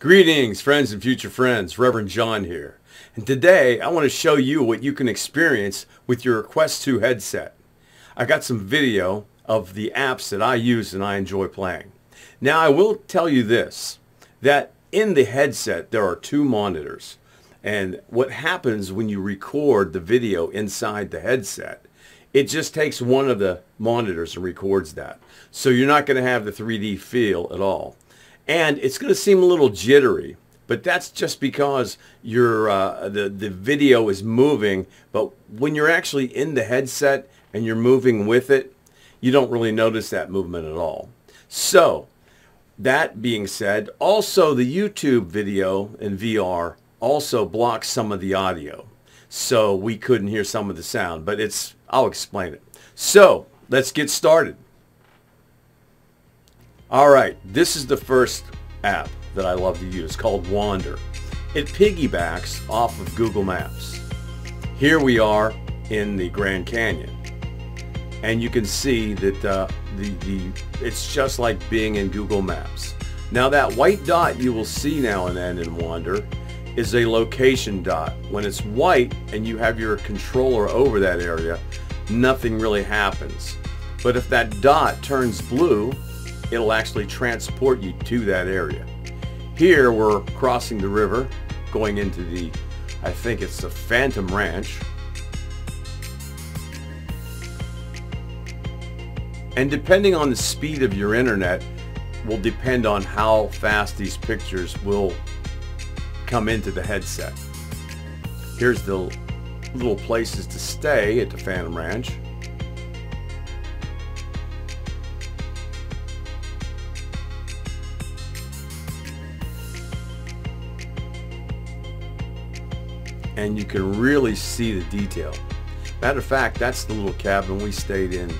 Greetings, friends and future friends. Reverend Jon here. And today I want to show you what you can experience with your Quest 2 headset. I got some video of the apps that I use and I enjoy playing. Now I will tell you this, that in the headset there are two monitors. And what happens when you record the video inside the headset, it just takes one of the monitors and records that. So you're not going to have the 3D feel at all. And it's going to seem a little jittery, but that's just because the video is moving. But when you're actually in the headset and you're moving with it, you don't really notice that movement at all. So that being said, also the YouTube video in VR also blocks some of the audio. So we couldn't hear some of the sound, but I'll explain it. So let's get started. Alright, this is the first app that I love to use, called Wander. It piggybacks off of Google Maps. Here we are in the Grand Canyon, and you can see that it's just like being in Google Maps. Now that white dot you will see now and then in Wander is a location dot. When it's white and you have your controller over that area, nothing really happens. But if that dot turns blue, it'll actually transport you to that area. Here we're crossing the river, going into I think it's the Phantom Ranch. And depending on the speed of your internet will depend on how fast these pictures will come into the headset. Here's the little places to stay at the Phantom Ranch. And you can really see the detail. Matter of fact, that's the little cabin we stayed in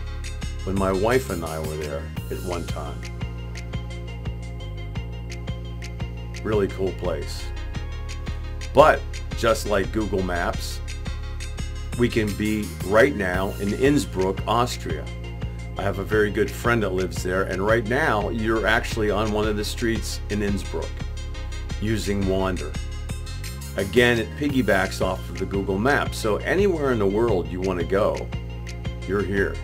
when my wife and I were there at one time. Really cool place. But just like Google Maps, we can be right now in Innsbruck, Austria. I have a very good friend that lives there, and right now you're actually on one of the streets in Innsbruck using Wander. Again, it piggybacks off of the Google Maps, so anywhere in the world you want to go, you're here.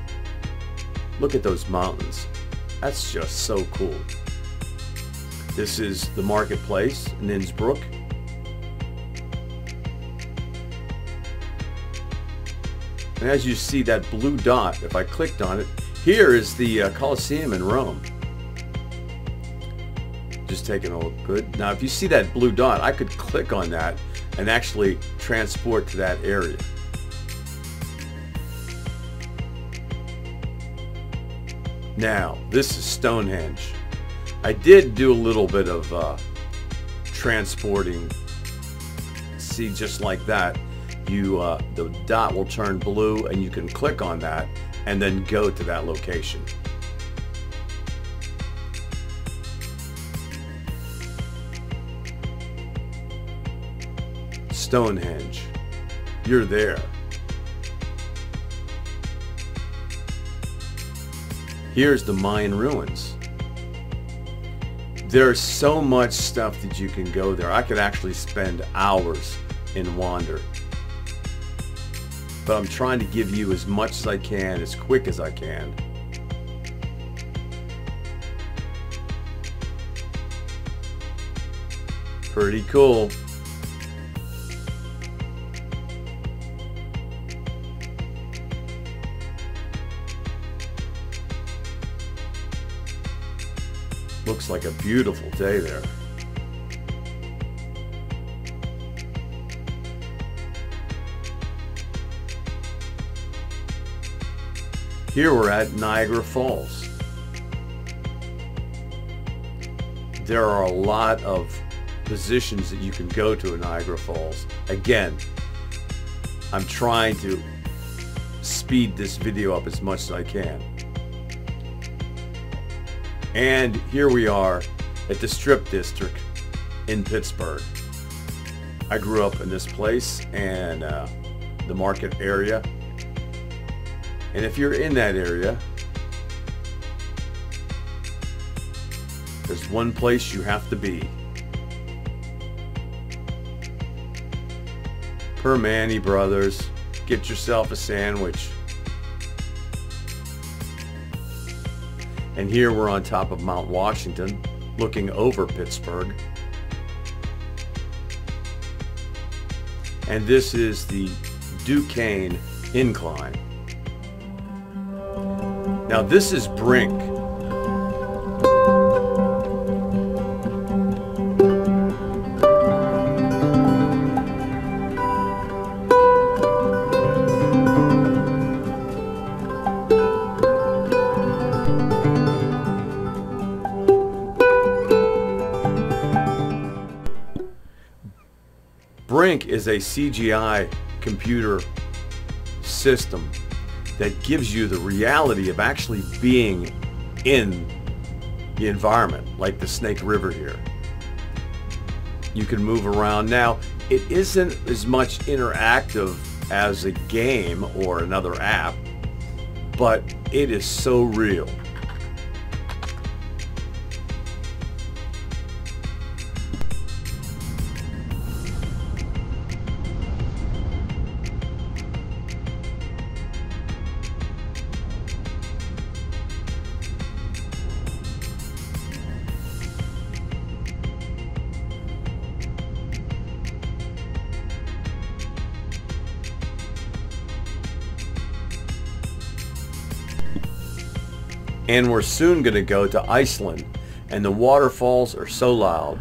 Look at those mountains. That's just so cool. This is the marketplace in Innsbruck. And as you see that blue dot, if I clicked on it, here is the Colosseum in Rome. Just taking a look good. Now if you see that blue dot, I could click on that and actually transport to that area. Now this is Stonehenge. I did do a little bit of transporting. See, just like that, the dot will turn blue and you can click on that and then go to that location. Stonehenge, you're there. Here's the Mayan ruins. There's so much stuff that you can go there. I could actually spend hours in Wander. But I'm trying to give you as much as I can, as quick as I can. Pretty cool. Looks like a beautiful day there. Here we're at Niagara Falls. There are a lot of positions that you can go to in Niagara Falls. Again, I'm trying to speed this video up as much as I can. And here we are at the Strip District in Pittsburgh. I grew up in this place and the market area. And if you're in that area, there's one place you have to be. Permane Brothers. Get yourself a sandwich. And here we're on top of Mount Washington, looking over Pittsburgh. And this is the Duquesne Incline. Now this is Brink. Brink is a CGI computer system that gives you the reality of actually being in the environment, like the Snake River here. You can move around. Now, it isn't as much interactive as a game or another app, but it is so real. And we're soon going to go to Iceland, and the waterfalls are so loud.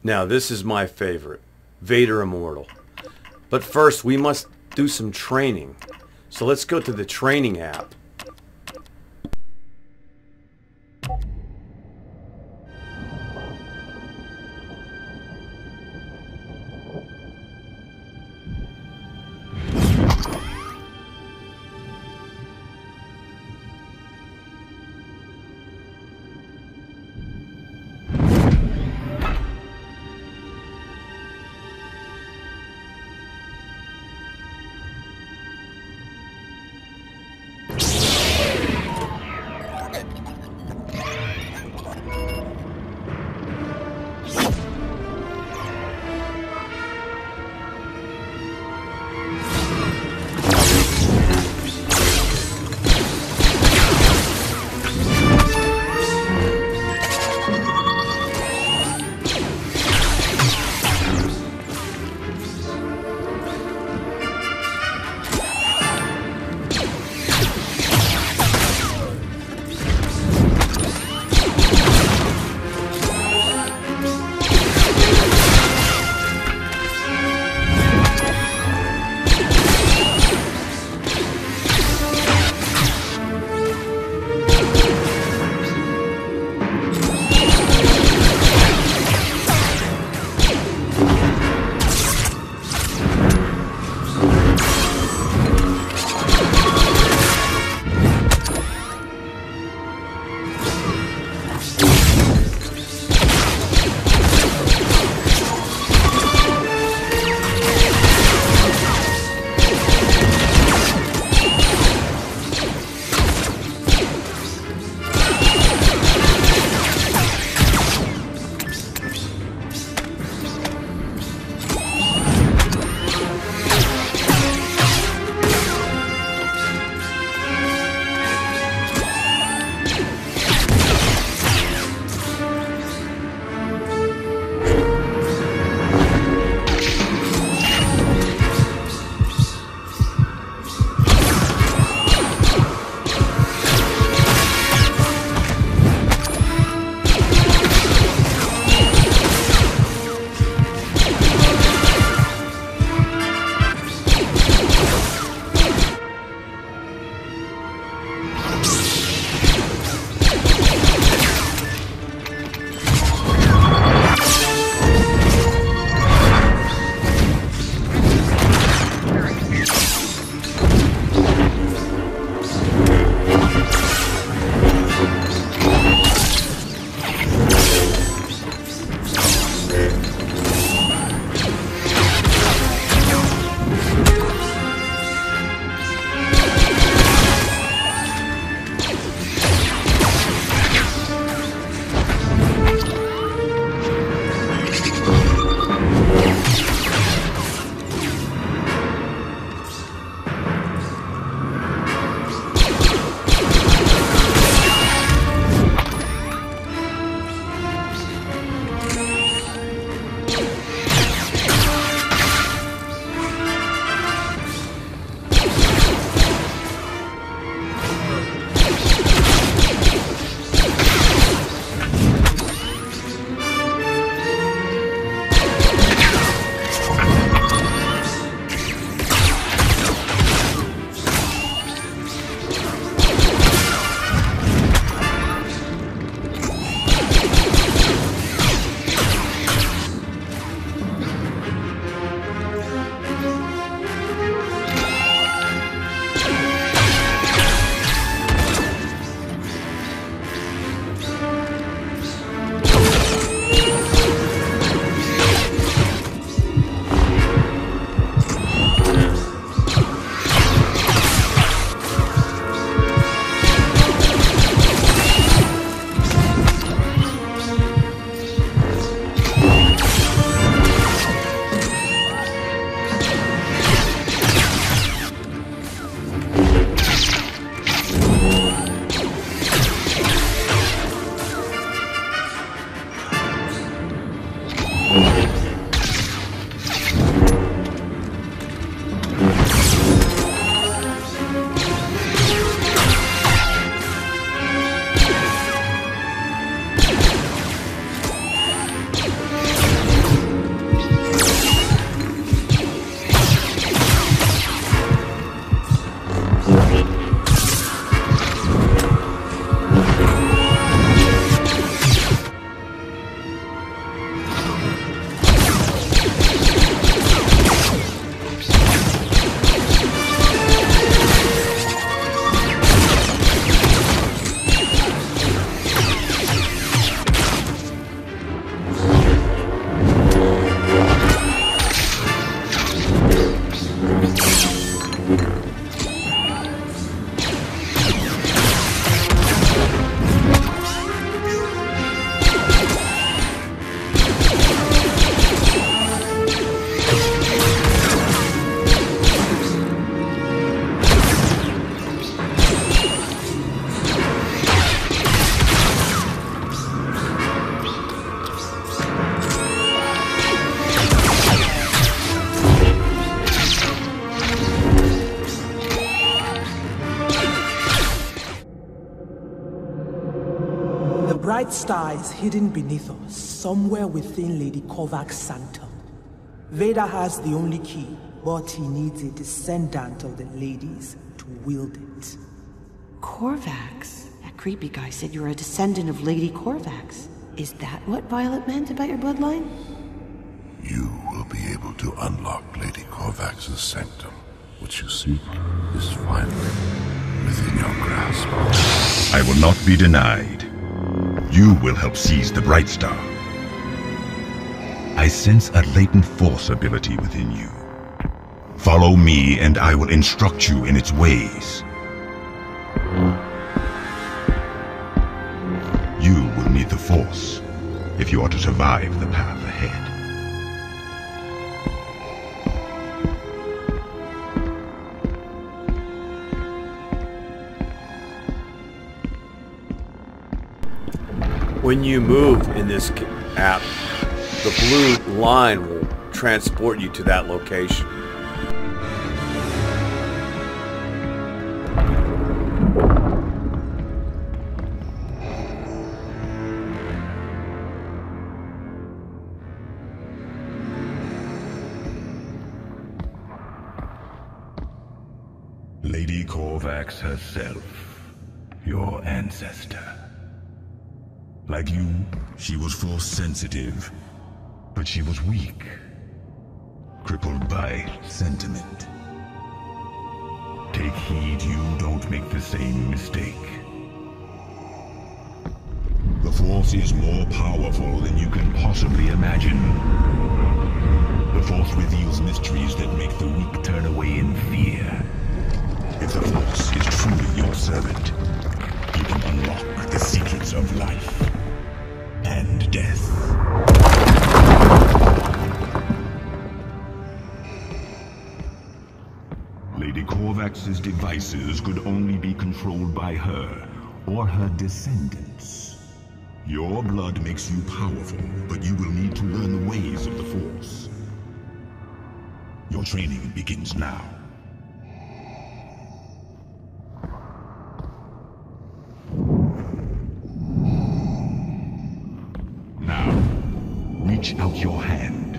Now this is my favorite, Vader Immortal. But first we must do some training. So let's go to the training app. bright star is hidden beneath us, somewhere within Lady Korvac's sanctum. Vader has the only key, but he needs a descendant of the ladies to wield it. Korvax? That creepy guy said you were a descendant of Lady Korvax. Is that what Violet meant about your bloodline? You will be able to unlock Lady Korvax's sanctum. What you seek is finally within your grasp. I will not be denied. You will help seize the Bright Star. I sense a latent force ability within you. Follow me and I will instruct you in its ways. You will need the Force if you are to survive the path ahead. When you move in this app, the blue line will transport you to that location. Lady Korvax herself, your ancestor. Like you, she was Force sensitive, but she was weak, crippled by sentiment. Take heed you don't make the same mistake. The Force is more powerful than you can possibly imagine. The Force reveals mysteries that make the weak turn away in fear. If the Force is truly your servant, you can unlock the secrets of life and death. Lady Korvax's devices could only be controlled by her or her descendants. Your blood makes you powerful, but you will need to learn the ways of the Force. Your training begins now. Reach out your hand.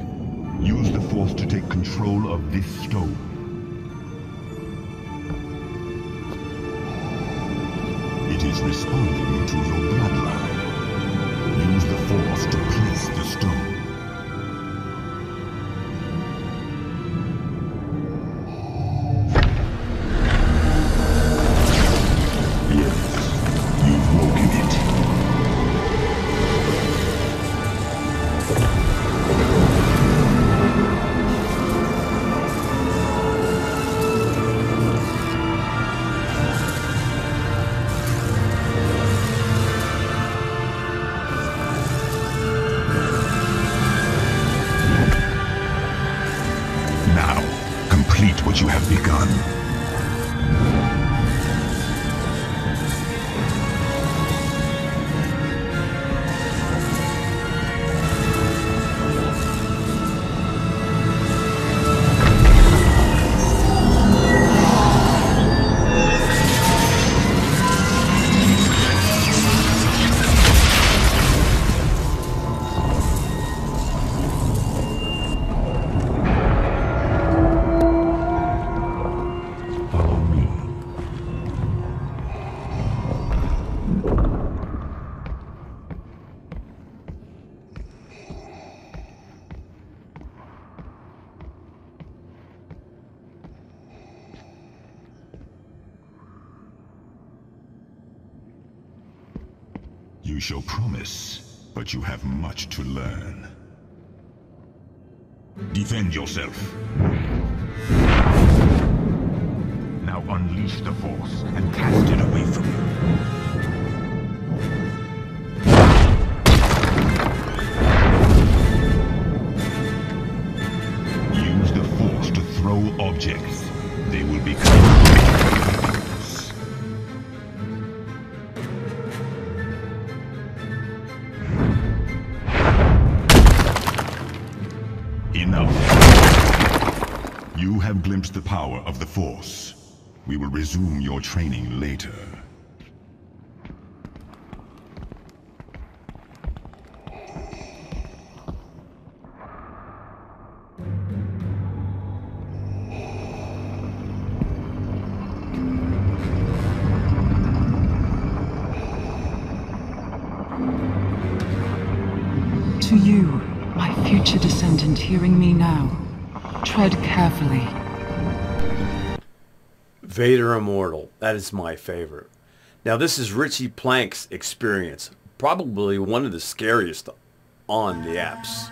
Use the Force to take control of this stone. It is responding to your bloodline. Use the Force to place the stone. Yes, you've woken it. Complete what you have begun. You shall promise, but you have much to learn. Defend yourself. Now unleash the Force and cast it away from you. Use the Force to throw objects. They will become victims. Enough. You have glimpsed the power of the Force. We will resume your training later. future descendant hearing me now, tread carefully. Vader Immortal. That is my favorite. Now this is Richie Plank's experience. Probably one of the scariest on the apps.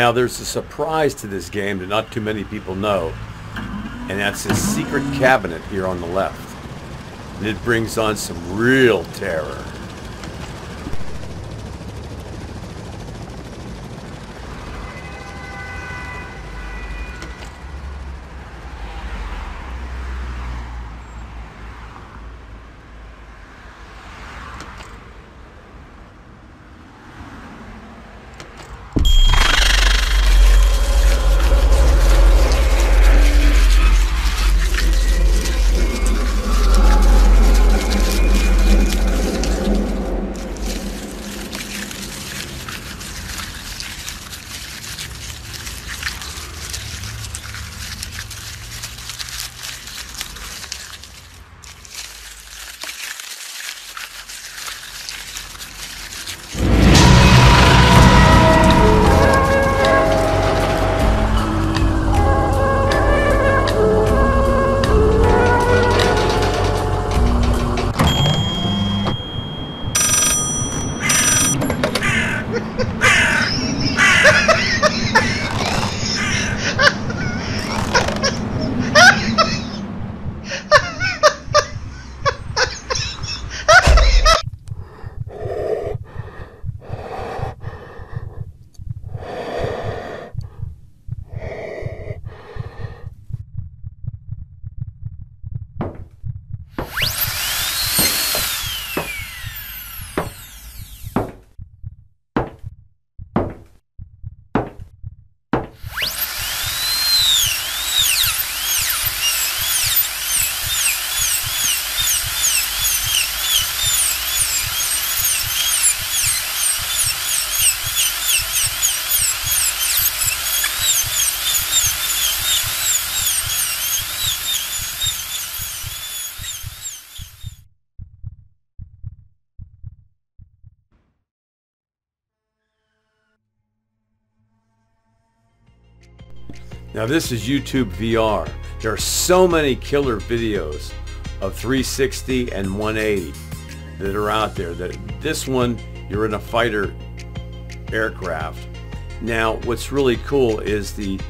Now there's a surprise to this game that not too many people know, and that's this secret cabinet here on the left. And it brings on some real terror. Now this is YouTube VR. There are so many killer videos of 360 and 180 that are out there. That this one, you're in a fighter aircraft. Now what's really cool is the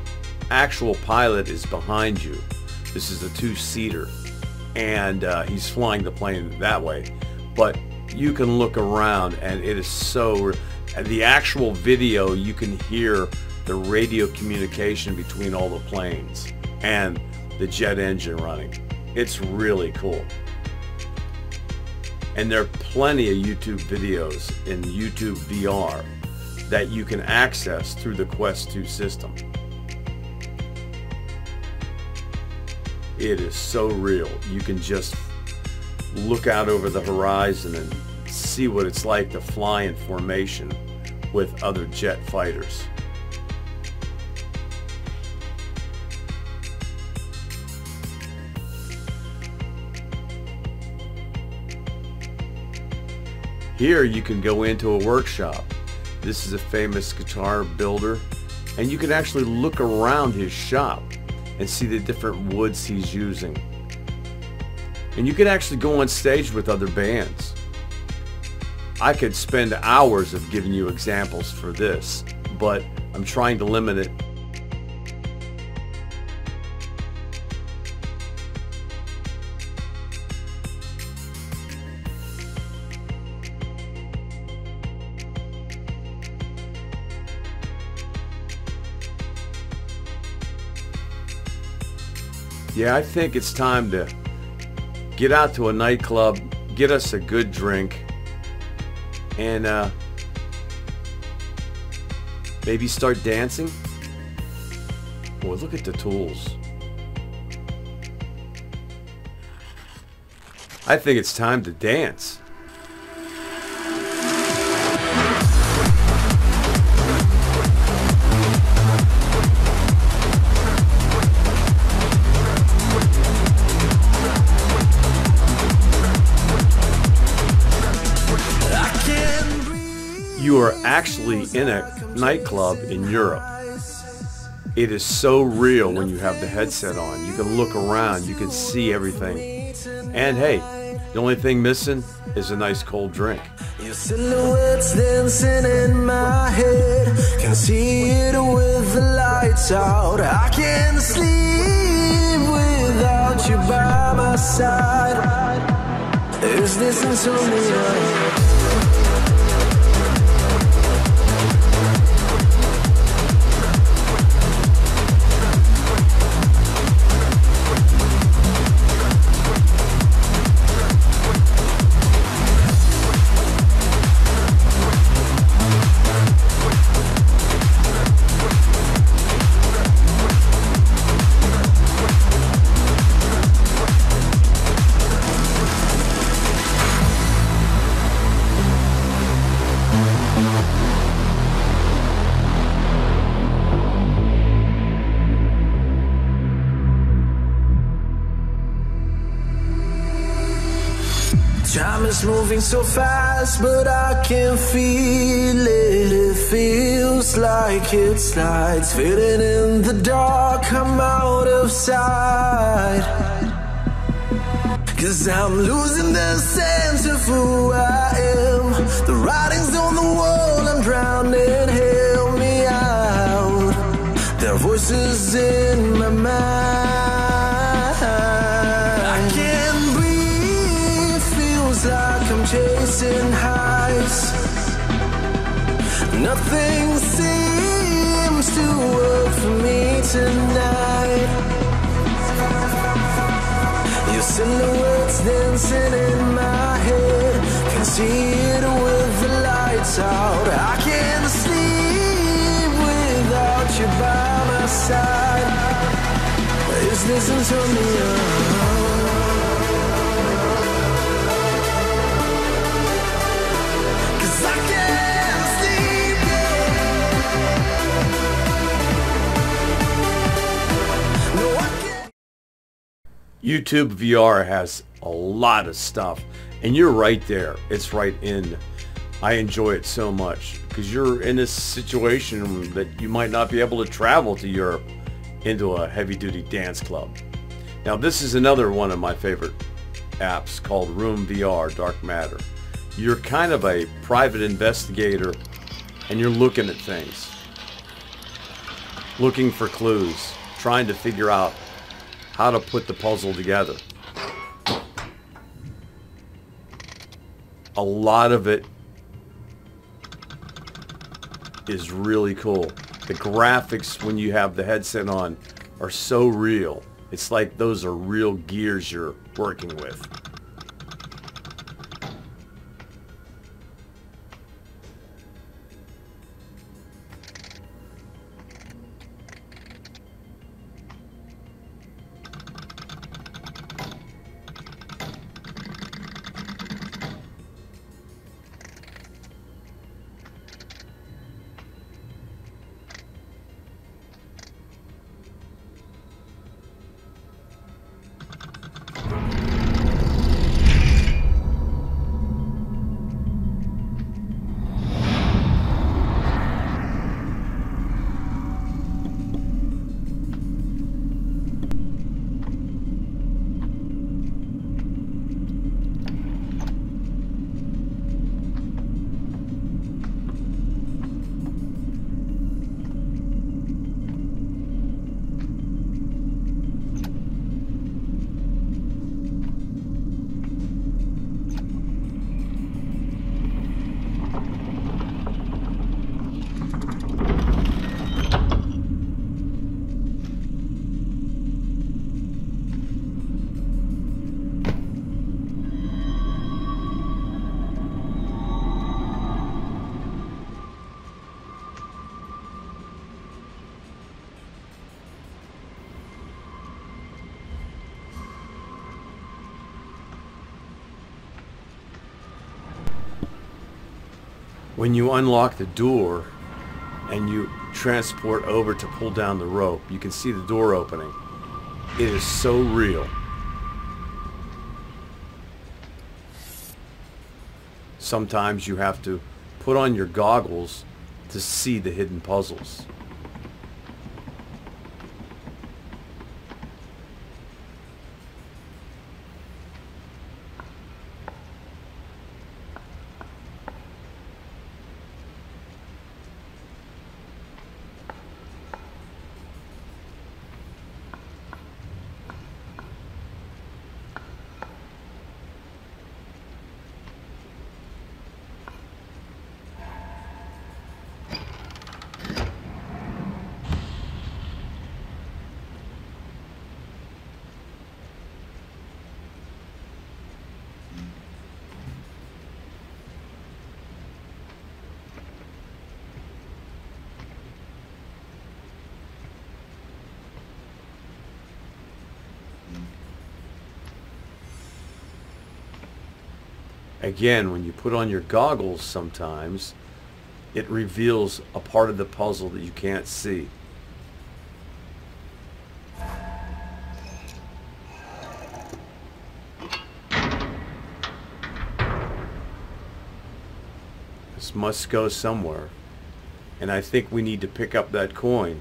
actual pilot is behind you. This is a two-seater, and he's flying the plane that way. But you can look around, and it is so... The actual video, you can hear the radio communication between all the planes and the jet engine running. It's really cool. And there are plenty of YouTube videos in YouTube VR that you can access through the Quest 2 system. It is so real. You can just look out over the horizon and see what it's like to fly in formation with other jet fighters. Here you can go into a workshop. This is a famous guitar builder, and you can actually look around his shop and see the different woods he's using. And you can actually go on stage with other bands. I could spend hours of giving you examples for this, but I'm trying to limit it. Yeah, I think it's time to get out to a nightclub, get us a good drink, and maybe start dancing. Boy, look at the tools. I think it's time to dance. You are actually in a nightclub in Europe. It is so real when you have the headset on. You can look around, you can see everything. And hey, the only thing missing is a nice cold drink. Your silhouette's dancing in my head. Can see it with the lights out. I can't sleep without you by my side. Is this insomnia? Time is moving so fast, but I can feel it. It feels like it slides, fading in the dark. I'm out of sight, 'cause I'm losing the sense of who I am. The writing's on the wall, I'm drowning. Help me out. There are voices in my mind. Like I'm chasing highs. Nothing seems to work for me tonight. Your silhouette's dancing in my head. Can see it with the lights out. I can't sleep without you by my side. Is this insomnia? YouTube VR has a lot of stuff, and you're right there. It's right in. I enjoy it so much because you're in this situation that you might not be able to travel to Europe, into a heavy-duty dance club. Now this is another one of my favorite apps called Room VR Dark Matter. You're kind of a private investigator and you're looking at things, looking for clues, trying to figure out how to put the puzzle together. A lot of it is really cool. The graphics when you have the headset on are so real. It's like those are real gears you're working with. When you unlock the door and you transport over to pull down the rope, you can see the door opening. It is so real. Sometimes you have to put on your goggles to see the hidden puzzles. Again, when you put on your goggles sometimes, it reveals a part of the puzzle that you can't see. This must go somewhere, and I think we need to pick up that coin.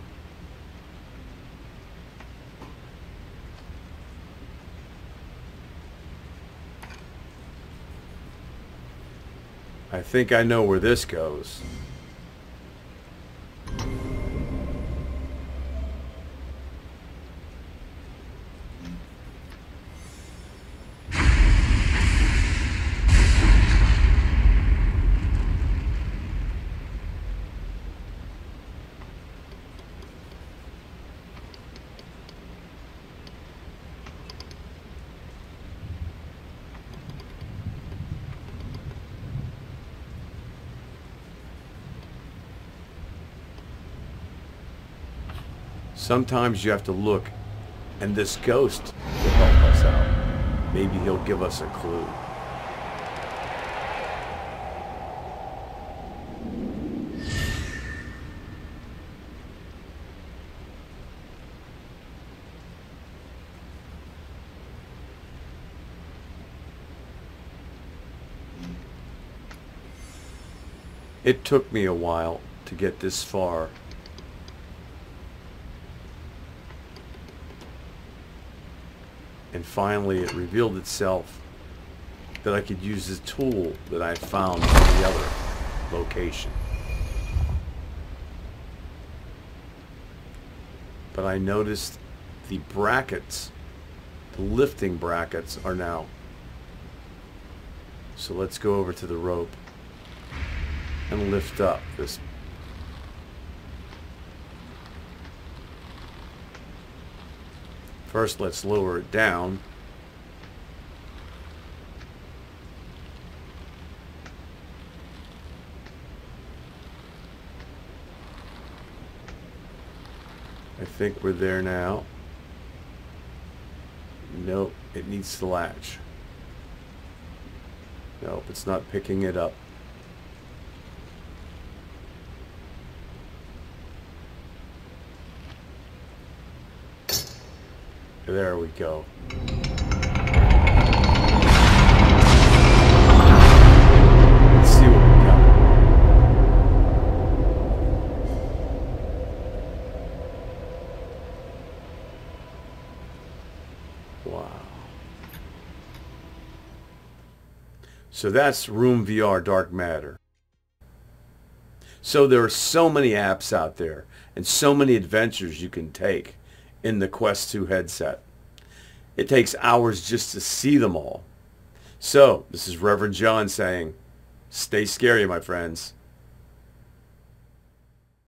I think I know where this goes. Sometimes you have to look, and this ghost will help us out. Maybe he'll give us a clue. It took me a while to get this far. And finally it revealed itself that I could use this tool that I found in the other location. But I noticed the brackets, the lifting brackets, are now. So let's go over to the rope and lift up this. First, let's lower it down. I think we're there now. Nope, it needs to latch. Nope, it's not picking it up. There we go. Let's see what we got. Wow. So that's Room VR Dark Matter. So there are so many apps out there and so many adventures you can take in the Quest 2 headset. It takes hours just to see them all. So, this is Reverend Jon saying, stay scary, my friends.